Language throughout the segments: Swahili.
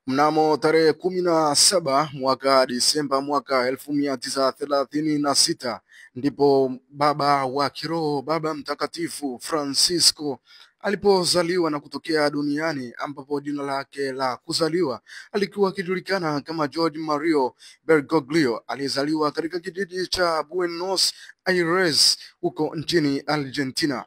Mnamo tarehe 17 mwaka Disemba mwaka 1936 ndipo baba wa kiroho, Baba Mtakatifu Francisco alipozaliwa na kutokea duniani, ambapo jina lake la kuzaliwa alikuwa akijulikana kama Jorge Mario Bergoglio. Alizaliwa katika kijiji cha Buenos Aires huko nchini Argentina.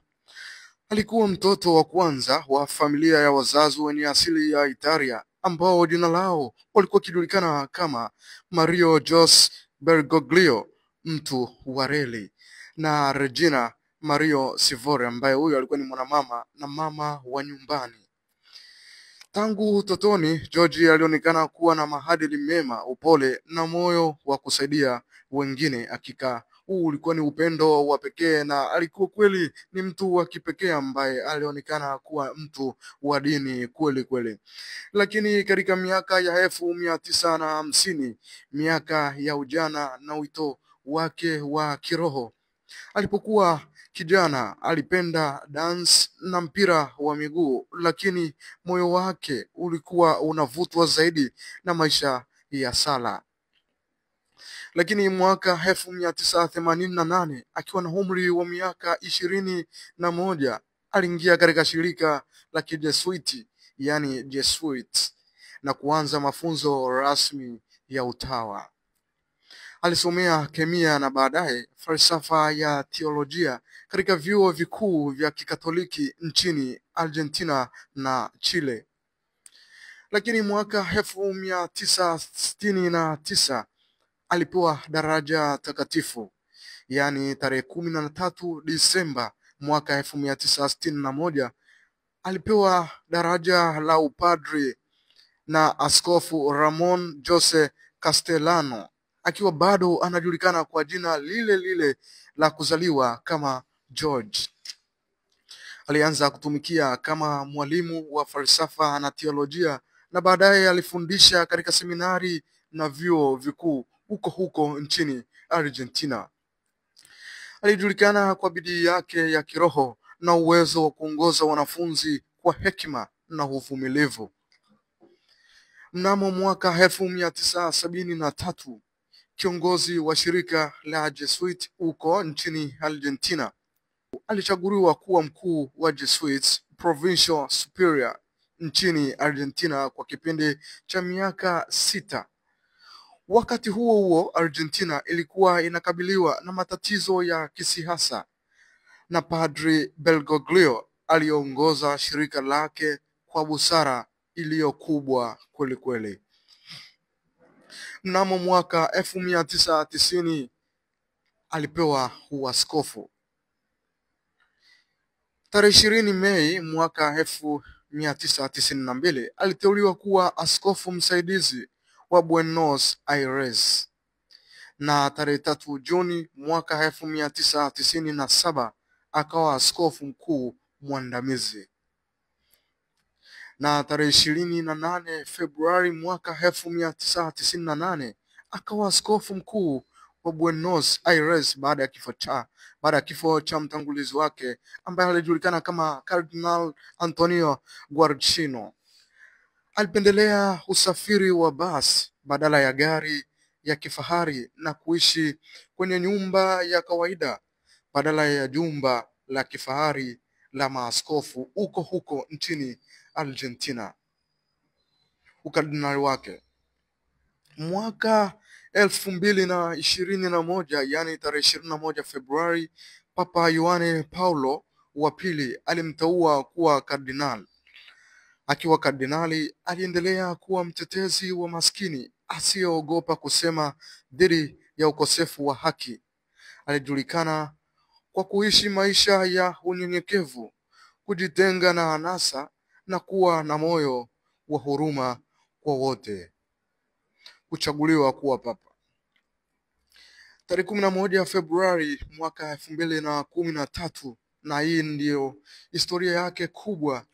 Alikuwa mtoto wa kwanza wa familia ya wazazi wenye asili ya Italia, ambao jina lao walikuwa kijulikana kama Mario Jose Bergoglio, mtu wa reli, na Regina Mario Sivore, ambaye huyo alikuwa ni mwanamama na mama wa nyumbani. Tangu utotoni, George alionekana kuwa na maadili mema, upole na moyo wa kusaidia wengine. Hakika huu ulikuwa ni upendo wa pekee, na alikuwa kweli ni mtu wa kipekee ambaye alionekana kuwa mtu wa dini kweli kweli. Lakini katika miaka ya 1950, miaka ya ujana na wito wake wa kiroho, alipokuwa kijana alipenda dance na mpira wa miguu, lakini moyo wake ulikuwa unavutwa zaidi na maisha ya sala. Lakini mwaka 1988, akiwa na umri wa miaka 21, aliingia katika shirika la Kijesuiti, yani Jesuits, na kuanza mafunzo rasmi ya utawa. Alisomea kemia na baadaye falsafa ya teolojia katika vyuo vikuu vya Kikatoliki nchini Argentina na Chile. Lakini mwaka 1969 alipewa daraja takatifu, yani tarehe 13 Disemba mwaka 1961 alipewa daraja la upadri na Askofu Ramon Jose Castellano, akiwa bado anajulikana kwa jina lile lile la kuzaliwa kama George. Alianza kutumikia kama mwalimu wa falsafa na teolojia, na baadaye alifundisha katika seminari na vyuo vikuu huko nchini Argentina. Alijulikana kwa bidii yake ya kiroho na uwezo wa kuongoza wanafunzi kwa hekima na uvumilivu. Mnamo mwaka 1973, kiongozi wa shirika la Jesuit huko nchini Argentina alichaguliwa kuwa mkuu wa Jesuits Provincial Superior nchini Argentina kwa kipindi cha miaka 6. Wakati huo huo, Argentina ilikuwa inakabiliwa na matatizo ya kisiasa, na Padri Bergoglio aliongoza shirika lake kwa busara iliyokubwa kweli kweli. Mnamo mwaka 1990 alipewa uaskofu. Tarehe 20 Mei mwaka 1992 aliteuliwa kuwa askofu msaidizi wa Buenos Aires, na tarehe 3 Juni mwaka 1997 akawa askofu mkuu mwandamizi, na tarehe 28 Februari mwaka 1998 akawa askofu mkuu wa Buenos Aires baada ya kifo cha mtangulizi wake ambaye alijulikana kama Cardinal Antonio Guarchino. Alipendelea usafiri wa basi badala ya gari ya kifahari na kuishi kwenye nyumba ya kawaida badala ya jumba la kifahari la maaskofu huko nchini Argentina. Ukardinali wake mwaka 2021, yani tarehe 21 Februari, Papa Yohane Paulo wa pili alimteua kuwa kardinali. Akiwa kardinali, aliendelea kuwa mtetezi wa maskini asiyeogopa kusema dhidi ya ukosefu wa haki. Alijulikana kwa kuishi maisha ya unyenyekevu, kujitenga na anasa na kuwa na moyo wa huruma kwa wote. Kuchaguliwa kuwa papa tarehe 11 Februari mwaka 2013, na hii ndiyo historia yake kubwa,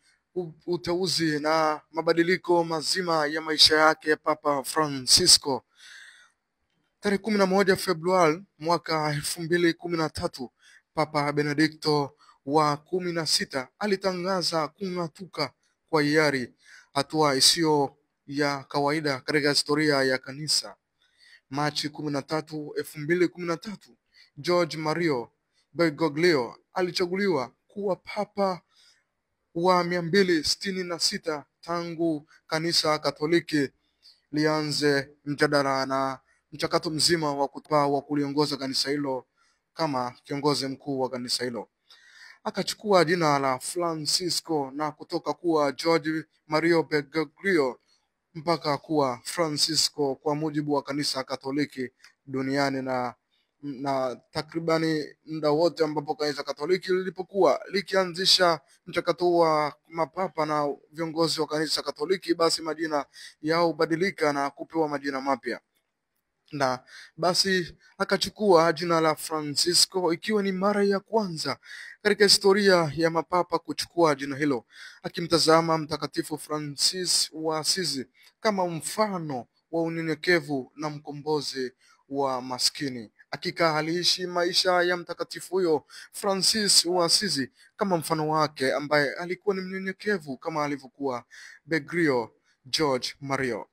uteuzi na mabadiliko mazima ya maisha yake Papa Francisco. Tarehe 11 Februari mwaka 2013, Papa Benedikto wa 16 alitangaza kung'atuka kwa hiari, hatua isiyo ya kawaida katika historia ya kanisa. Machi 13, 2013, George Mario Bergoglio alichaguliwa kuwa papa wa 266 tangu kanisa Katoliki lianze mjadala na mchakato mzima wa kuliongoza kanisa hilo kama kiongozi mkuu wa kanisa hilo. Akachukua jina la Francisco na kutoka kuwa George Mario Bergoglio mpaka kuwa Francisco kwa mujibu wa kanisa Katoliki duniani, na takribani muda wote ambapo kanisa Katoliki lilipokuwa likianzisha mchakato wa mapapa na viongozi wa kanisa Katoliki, basi majina yao badilika na kupewa majina mapya, na basi akachukua jina la Francisco, ikiwa ni mara ya kwanza katika historia ya mapapa kuchukua jina hilo, akimtazama Mtakatifu Francis wa Asizi kama mfano wa unyenyekevu na mkombozi wa maskini. Hakika aliishi maisha ya mtakatifu huyo Francis wa Asizi kama mfano wake, ambaye alikuwa ni mnyenyekevu kama alivyokuwa Bergoglio George Mario.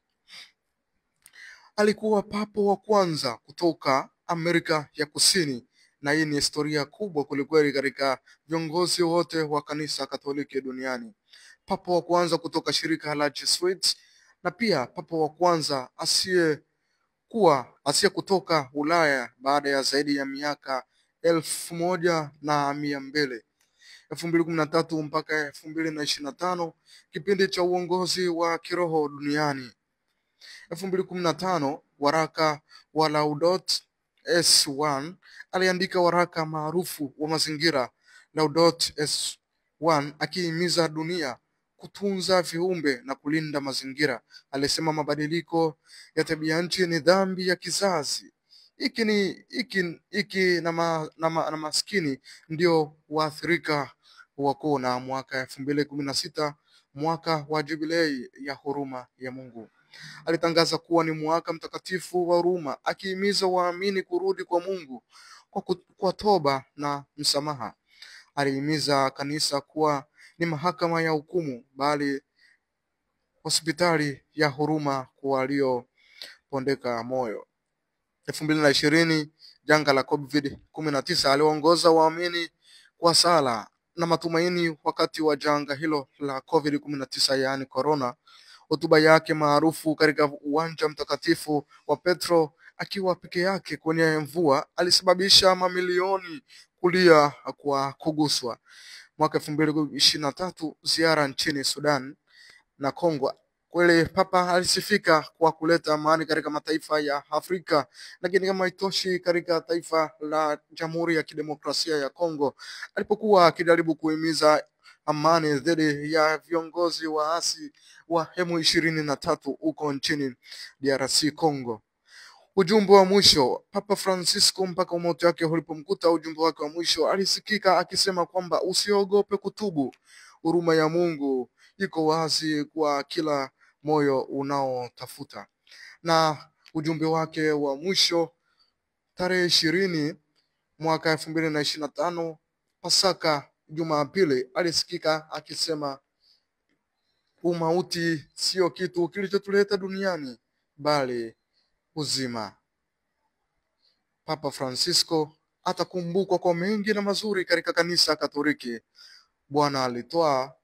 Alikuwa papa wa kwanza kutoka Amerika ya Kusini, na hii ni historia kubwa kwelikweli katika viongozi wote wa kanisa Katoliki duniani. Papa wa kwanza kutoka shirika la Jesuits, na pia papa wa kwanza asiye kutoka Ulaya baada ya zaidi ya miaka 1200. 2013 mpaka 2025, kipindi cha uongozi wa kiroho duniani. 2015, waraka wa Laudato S1 aliandika waraka maarufu wa mazingira Laudato S1, akihimiza dunia kutunza viumbe na kulinda mazingira. Alisema mabadiliko ya tabia nchi ni dhambi ya kizazi hiki na maskini ndio waathirika wakuu. Na mwaka 2016, mwaka wa jubilei ya huruma ya Mungu, alitangaza kuwa ni mwaka mtakatifu wa huruma, akihimiza waamini kurudi kwa Mungu kwa toba na msamaha. Alihimiza kanisa kuwa ni mahakama ya hukumu, bali hospitali ya huruma kwa waliopondeka moyo. 2020, janga la COVID-19, aliongoza waamini kwa sala na matumaini wakati wa janga hilo la COVID-19, yaani corona. Hotuba yake maarufu katika uwanja mtakatifu wa Petro akiwa peke yake kwenye mvua alisababisha mamilioni kulia kwa kuguswa. Mwaka 2023, ziara nchini Sudan na Kongo, kweli papa alisifika kwa kuleta amani katika mataifa ya Afrika, lakini kama itoshi katika taifa la Jamhuri ya Kidemokrasia ya Kongo, alipokuwa akijaribu kuhimiza amani dhidi ya viongozi waasi wa M23 huko nchini DRC Congo. Ujumbe wa mwisho Papa Francisco mpaka umauti wake ulipomkuta, ujumbe wake wa mwisho alisikika akisema kwamba usiogope kutubu, huruma ya Mungu iko wazi kwa kila moyo unaotafuta. Na ujumbe wake wa mwisho tarehe 20 mwaka 2025, Pasaka Jumapili, alisikika akisema umauti sio kitu kilichotuleta duniani, bali uzima. Papa Francisco atakumbukwa kwa mengi na mazuri katika kanisa Katoliki. Bwana alitoa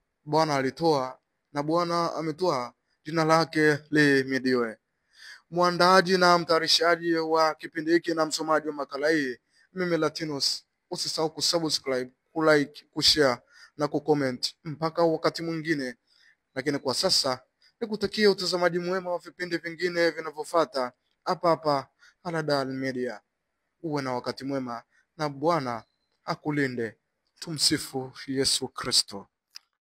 na Bwana ametoa, jina lake lihimidiwe. Mwandaaji na mtayarishaji wa kipindi hiki na msomaji wa makala hii, mimi Latinus. Usisahau kusubscribe, kulike, kushare na kucomment. Mpaka wakati mwingine, lakini kwa sasa nikutakie utazamaji mwema wa vipindi vingine vinavyofuata hapa Haladal Media. Uwe na wakati mwema na Bwana akulinde. Tumsifu Yesu Kristo.